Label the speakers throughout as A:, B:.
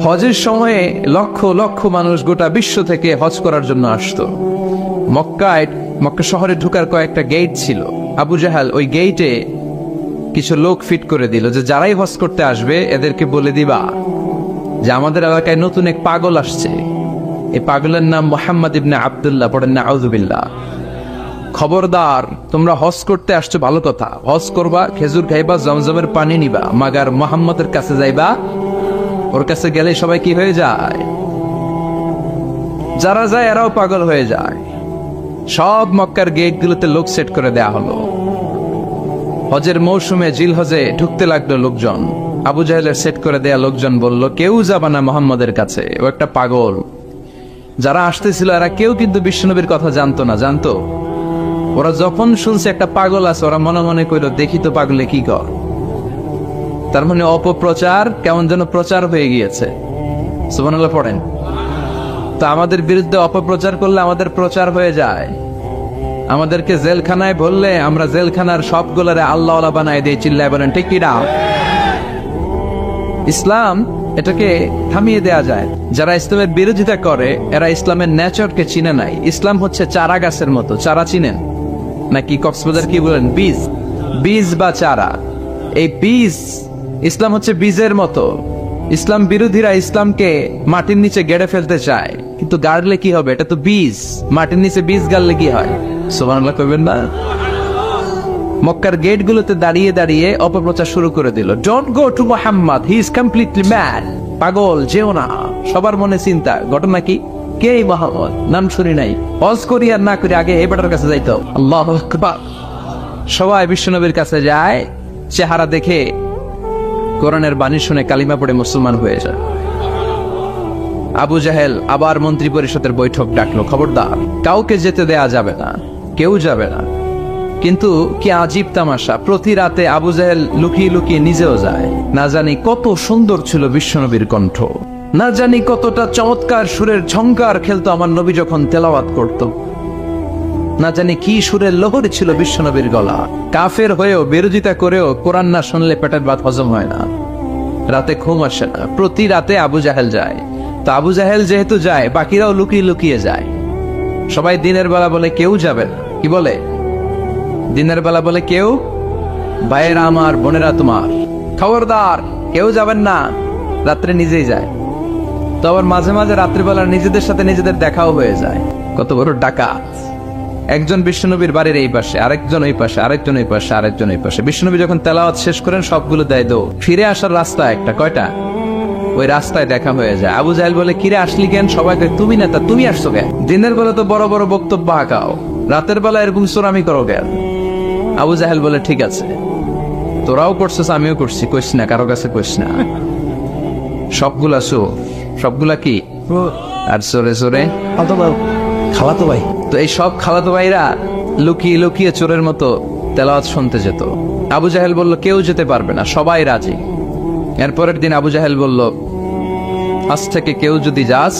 A: হজের সময়ে লক্ষ লক্ষ মানুষ গোটা বিশ্ব থেকে হজ করার জন্য আসতো। মক্কা শহরে ঢোকার কয়েকটা গেট ছিল। আবু জাহাল ওই গেটে কিছু লোক ফিট করে দিল যে যারাই হজ করতে আসবে এদেরকে বলে দিবা যে আমাদের এলাকায় নতুন এক পাগল আসছে, এই পাগলের নাম মুহাম্মদ ইবনে আব্দুল্লাহ, পড়েন না আউযুবিল্লাহ। খবরদার, তোমরা হজ করতে আসছো ভালো কথা, হজ করবা, খেজুর খাইবা, জমজমের পানি নিবা, মাগার মুহাম্মদের কাছে যাইবা, ওর কাছে গেলে সবাই কি হয়ে যায়? যারা যায় এরাও পাগল হয়ে যায়। সব মক্কার গেটগুলোতে লোক সেট করে দেয়া হলো। হজের মৌসুমে জিল হজে ঢুকতে লাগলো লোকজন। আবু জাহেলের সেট করে দেয়া লোকজন বলল, কেউ যাবা না মোহাম্মদের কাছে, ও একটা পাগল। যারা আসতেছিল এরা কেউ কিন্তু বিশ্বনবীর কথা জানতো না। জানতো ওরা যখন শুনছে একটা পাগল আছে, ওরা মনে মনে কইল দেখি তো পাগলে কি কর। তার মানে অপপ্রচার কেমন যেন প্রচার হয়ে গিয়েছে। সুবহানাল্লাহ পড়েন। তো আমাদের বিরুদ্ধে অপপ্রচার করলে আমাদের প্রচার হয়ে যায়। আমাদেরকে জেলখানায় বললে আমরা জেলখানার সবগুলারে আল্লাহওয়ালা বানায় দিয়ে চিল্লায় বলেন ঠিক কি না? ইসলাম এটাকে থামিয়ে দেয়া যায়। যারা ইসলামের বিরোধিতা করে এরা ইসলামের নেচারকে চিনে নাই। ইসলাম হচ্ছে চারা গাছের মতো। চারা চিনেন নাকি? কক্সবাজার কি বলেন? বীজ বা চারা। এই বীজ, ইসলাম হচ্ছে বীজের মতো। ইসলাম বিরোধীরা ইসলামকে মাটির নিচে গেড়ে ফেলতে চায়, কিন্তু গাড়লে কি হবে? এটা তো বীজ। মাটির নিচে বীজ গাড়লে কি হয়? সুবহানাল্লাহ কইবেন না? মক্কার গেটগুলোতে দাঁড়িয়ে দাঁড়িয়ে অপপ্রচার শুরু করে দিল। Don't go to Muhammad, he is completely mad. পাগল, যেও না। সবার মনে চিন্তা, ঘটনা কি? কে মুহাম্মদ? নাম শুনি নাই। হজ করি আর না করি আগে এই বেটার কাছে যাইতো। আল্লাহু আকবার। সবাই বিশ্বনবীর কাছে যায়, চেহারা দেখে কোরআনের বাণী শুনে কালিমা পড়ে মুসলমান হয়ে যায়। আবু জাহেল আবার মন্ত্রী পরিষদের বৈঠক ডাকলো, খবরদার কাউকে যেতে দেয়া যাবে না, কেউ যাবে না। কিন্তু কি আজীব তামাশা, প্রতি রাতে আবু জাহেল লুকিয়ে লুকিয়ে নিজেও যায়। না জানি কত সুন্দর ছিল বিশ্বনবীর কণ্ঠ, না জানি কতটা চমৎকার সুরের ঝংকার খেলতো আমার নবী যখন তেলাওয়াত করত, না জানি কি সুরের লহরী ছিল বিশ্বনবীর গলা। কাফের হয়েও বিরোধিতা করেও কোরআন না শুনলে পেটের ভাত হজম হয় না, রাতে ঘুম আসে না। প্রতি রাতে আবু জাহেল যায়। তো আবু জাহেল যেহেতু যায়, বাকিরাও লুকিয়ে লুকিয়ে যায়। সবাই দিনের বেলা বলে কেউ যাবে না। কি বলে? দিনের বেলা বলে কেউ, ভাইয়েরা আমার, বোনেরা তোমার, খবরদার কেউ যাবেন না। রাত্রে নিজেই যায়। তো আবার মাঝে মাঝে রাত্রিবেলা নিজেদের সাথে নিজেদের দেখাও হয়ে যায়। কত বড় ডাকাত! একজন বিশ্বনবীর বাড়ির এই পাশে, আরেকজন ওই পাশে, আরেকজন ওই পাশে, আরেকজন ওই পাশে। বিশ্বনবী যখন তেলাওয়াত শেষ করেন সবগুলো দেয় দৌড়। ফিরে আসার রাস্তা একটা, কয়টা? ওই রাস্তায় দেখা হয়ে যায়। আবু জাহেল বলে, কিরে আসলি কেন? সবাইকে তুমি নেতা, তুমি আসছো কেন? দিনের বেলা তো বড় বড় বক্তব্য হাঁকাও, রাতের বেলা এরকম চোরামি করো কেন? আবু জাহেল বলে, ঠিক আছে, তোরাও করছিস আমিও করছি, কইস না, কারো কাছে কইস না। সবগুলা সবগুলা কি? আর চোরে চোরে খালাতো ভাই। তো এই সব খালাতো ভাইরা লুকিয়ে লুকিয়ে চোরের মতো তেলাওয়াত শুনতে যেত। আবু জাহেল বলল, কেউ যেতে পারবে না, সবাই রাজি। এরপরের দিন আবু জাহেল বলল, আজ থেকে কেউ যদি যাস,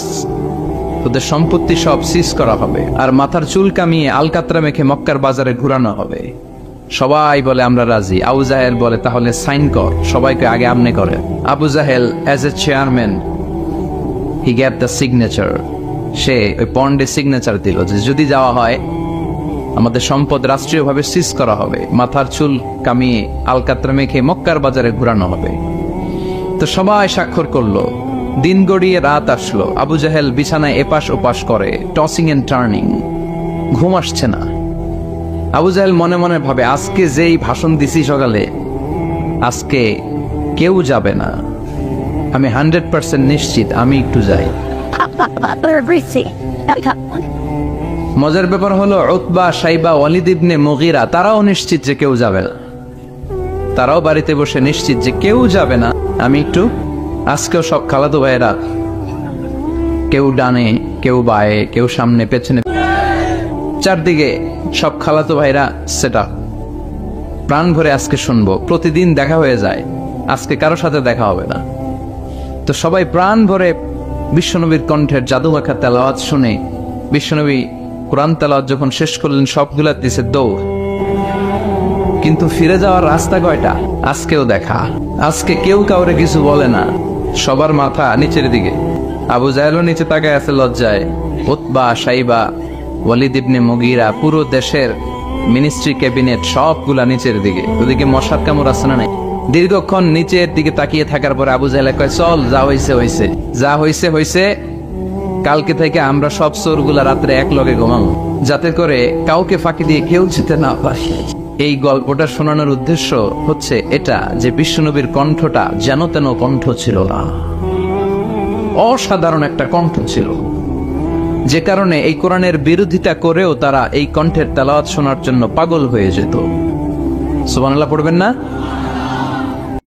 A: তোদের সম্পত্তি সব সিজ করা হবে, আর মাথার চুল কামিয়ে আলকাতরা মেখে মক্কার বাজারে ঘুরানো হবে। সবাই বলে আমরা রাজি। আবু জাহেল বলে, তাহলে সাইন কর। সবাইকে আগে আমনে করে। Abu Jahl as a chairman, he gave the signature. সে ওই পন্ডে সিগনেচার দিল যে যদি যাওয়া হয় আমাদের সম্পদ রাষ্ট্রীয়ভাবে সিজ করা হবে, মাথার চুল কামিয়ে আলকাতরা মেখে মক্কার বাজারে ঘুরানো হবে। তো সবাই স্বাক্ষর করলো। দিন গড়িয়ে রাত আসলো। আবু জাহেল বিছানায় এপাশ ওপাশ করে, টসিং এন্ড টার্নিং, ঘুম আসছে না। আবু জাহেল মনে মনে ভাবে, আজকে যেই ভাষণ দিছি সকালে, আজকে কেউ যাবে না, আমি 100% নিশ্চিত আমি একটু যাই। মজার ব্যাপার হলো, উতবা, সাইবা, ওয়ালিদ ইবনে মুগীরা তারাও নিশ্চিত যে কেউ যাবে না। তারাও বাড়িতে বসে নিশ্চিত যে কেউ যাবে না, আমি একটু। আজকেও সব খালাতো ভাইয়েরা, কেউ ডানে, কেউ বায়ে, কেউ সামনে পেছনে, চারদিকে সব খালাতো ভাইরা সেটা প্রাণ ভরে আজকে শুনবো। প্রতিদিন দেখা হয়ে যায়, আজকে কারো সাথে দেখা হবে না। তো সবাই প্রাণ ভরে বিশ্বনবীর কণ্ঠের জাদুমাখা তেলাওয়াত শুনে, বিশ্বনবী কোরআন তেলাওয়াত যখন শেষ করলেন, সবগুলা দিছে দৌড়। কিন্তু ফিরে যাওয়ার রাস্তা কয়টা? আজকেও দেখা। আজকে কেউ কাউরে কিছু বলে না, সবার মাথা নিচের দিকে। আবু জাহেলও নিচে তাকায় আছে লজ্জায়। উতবা, সাইবা, ওয়ালিদ ইবনে মুগীরা, পুরো দেশের মিনিস্ট্রি ক্যাবিনেট সবগুলা নিচের দিকে। ওদিকে মশার কামড় আছে না নাই? দীর্ঘক্ষণ নিচের দিকে তাকিয়ে থাকার পরে আবু জাহেল কয়, চল যা হইছে হইছে, যা হইছে হইছে। কালকে থেকে আমরা সব চোরগুলা রাত্রে এক লগে ঘুমাবো, যাতে করে কাউকে ফাঁকি দিয়ে কেউ যেতে না পারে। এই গল্পটা শোনানোর উদ্দেশ্য হচ্ছে এটা যে বিশ্বনবীর কণ্ঠটা যেন তেন কণ্ঠ ছিল না, অসাধারণ একটা কণ্ঠ ছিল, যে কারণে এই কোরআনের বিরোধিতা করেও তারা এই কণ্ঠের তেলাওয়াত শোনার জন্য পাগল হয়ে যেত। সুবহানাল্লাহ পড়বেন না?